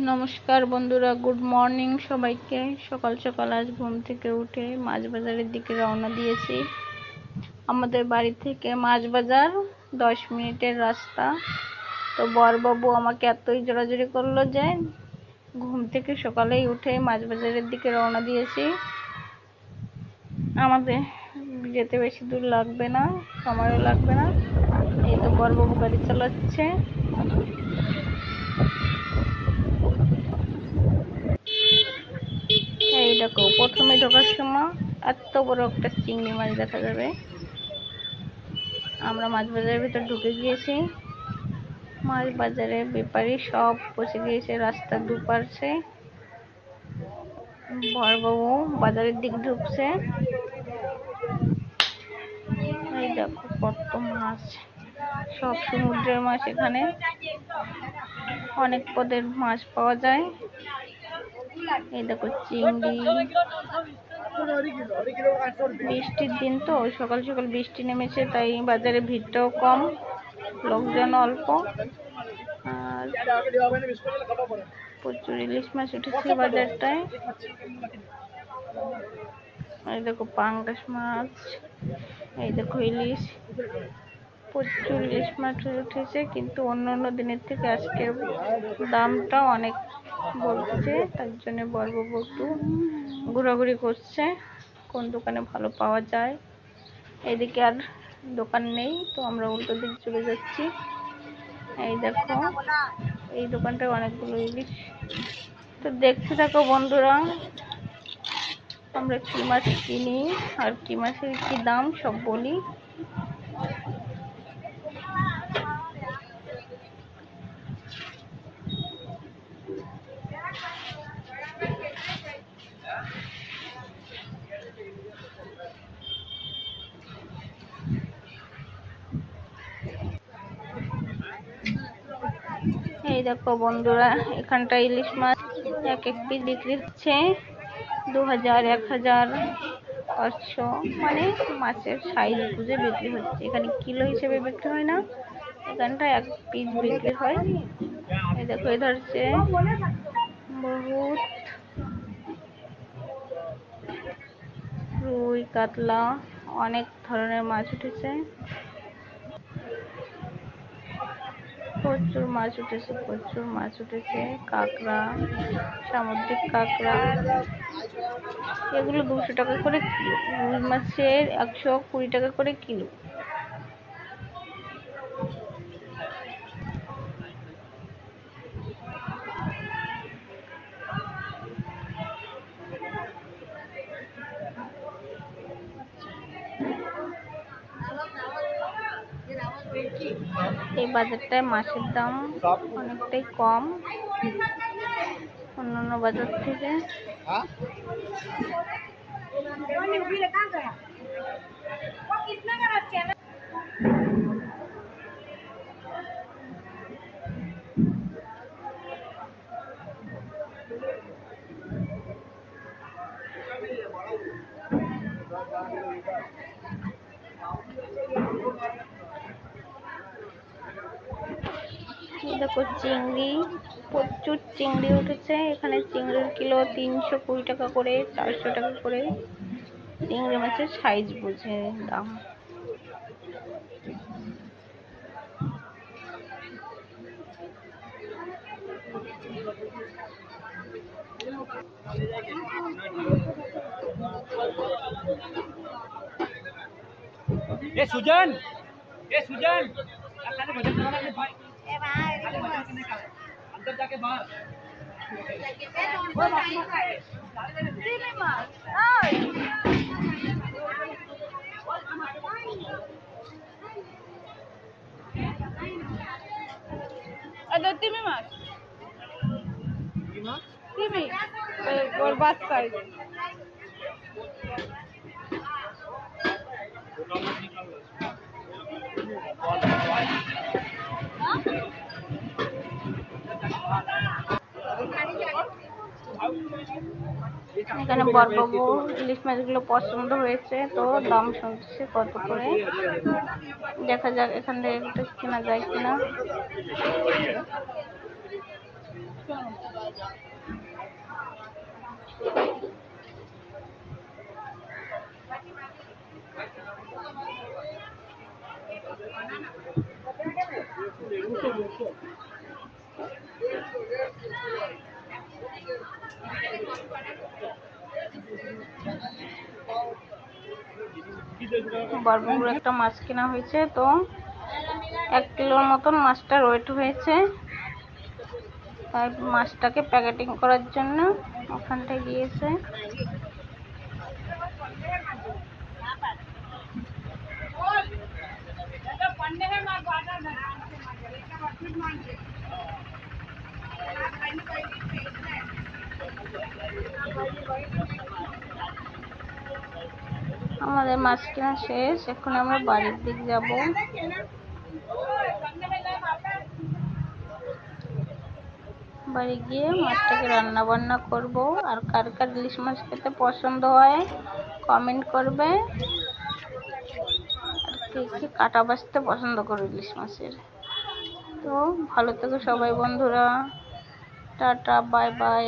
নমস্কার বন্ধুরা, good morning সবাইকে। সকাল সকাল আজ ঘুম থেকে উঠে মাছ বাজারের দিকে রওনা দিয়েছি। আমাদের বাড়ি থেকে মাছ বাজার 10 মিনিটের রাস্তা। তো বরবাবু আমাকে এতই জোরাজুরি করলো যে ঘুম থেকে সকালেই উঠে মাছ বাজারের দিকে রওনা দিয়েছি। আমাদের যেতে বেশি দূর লাগবে না, সময়ও লাগবে না। এই তো বরবাবু গাড়ি চালাচ্ছে। এই দেখো, প্রথমে ঢোকার সময় এত বড় একটা চিংড়ি মাছ দেখা যাবে। আমরা মাছ বাজারের ভিতর ঢুকে গিয়েছি। মাছ বাজারের ব্যাপারী সব বসে গিয়েছে রাস্তার দুপাশে। বরবাবু বাজারের দিক ঢুকছে। এই দেখো কত মাছ, সব সমুদ্রের মাছ। এখানে অনেক পদের মাছ পাওয়া যায়। এই দেখো চিংড়ি। বৃষ্টির দিন তো, সকাল সকাল বৃষ্টি নেমেছে, তাই বাজারে ভিড়টাও কম, লোকজন অল্প। আর প্রচুর ইলিশ মাছ উঠেছে বাজারটায়। এই দেখো পাঙ্গাস মাছ, এই দেখো ইলিশ। প্রচুর ইলিশ মাছ উঠেছে, কিন্তু অন্য দিনের থেকে আজকে দামটা অনেক বলছে। তার জন্য বরবাবু একটু ঘোরাঘুরি করছে কোন দোকানে ভালো পাওয়া যায়। এদিকে আর দোকান নেই, তো আমরা উল্টো দিকে চলে যাচ্ছি। এই দেখো, এই দোকানটায় অনেকগুলো ইলিশ। তো দেখতে থাকো বন্ধুরা, আমরা কি মাছ কিনি আর কি মাছের কি দাম সব বলি। এই দেখো বন্ধুরা, এখানটা ইলিশ মাছ এক পিস বিক্রি হচ্ছে 2000, 1000, 500, মানে মাছের সাইজ বুঝে বিক্রি হচ্ছে। এখানে কিলো হিসেবে বিক্রি হয় না, এখানটা এক পিস বিক্রি হয়। এই দেখো এধার হচ্ছে বহুত রুই, কাতলা, অনেক ধরনের মাছ উঠেছে। প্রচুর মাছ উঠেছে। কাঁকড়া, সামুদ্রিক কাঁকড়া, এগুলো 200 টাকা করে কিলো। রুই মাছের 120 টাকা করে কিলো। এই বাজারটায় মাছের দাম অনেকটাই কম অন্যান্য বাজার থেকে। দেখো চিংড়ি, প্রচুর চিংড়ি উঠেছে। এখানে চিংড়ির কিলো 320 টাকা করে, 400 টাকা করে। চিংড়ি মাছের সাইজ বুঝে দাম। सुजन अंदर जाके बाहर তিমি মাছ, তিমি ওর বাচ্চা। এখানে বরবাবু ইলিশ মাছগুলো পছন্দ হয়েছে, তো দাম শুনছে কত করে। দেখা যাক এখান থেকে কেনা যায় কিনা। বড় একটা মাছ কেনা হয়েছে, তো 1 কিলোর মতন মাছটার ওয়েট হয়েছে। তাই মাছটাকে প্যাকেটিং করার জন্য ওখানটায় গিয়েছে। আমাদের মাছ কেনা শেষ, এখন আমরা বাড়ির দিক যাব। বাড়ি গিয়ে মাছটাকে রান্না বান্না করব। আর কার কার ইলিশ মাছ খেতে পছন্দ হয় কমেন্ট করবে। আর কে কে কাটা বাছতে পছন্দ করে ইলিশ মাছের। তো ভালো থেকো সবাই বন্ধুরা, টাটা, বাই বাই।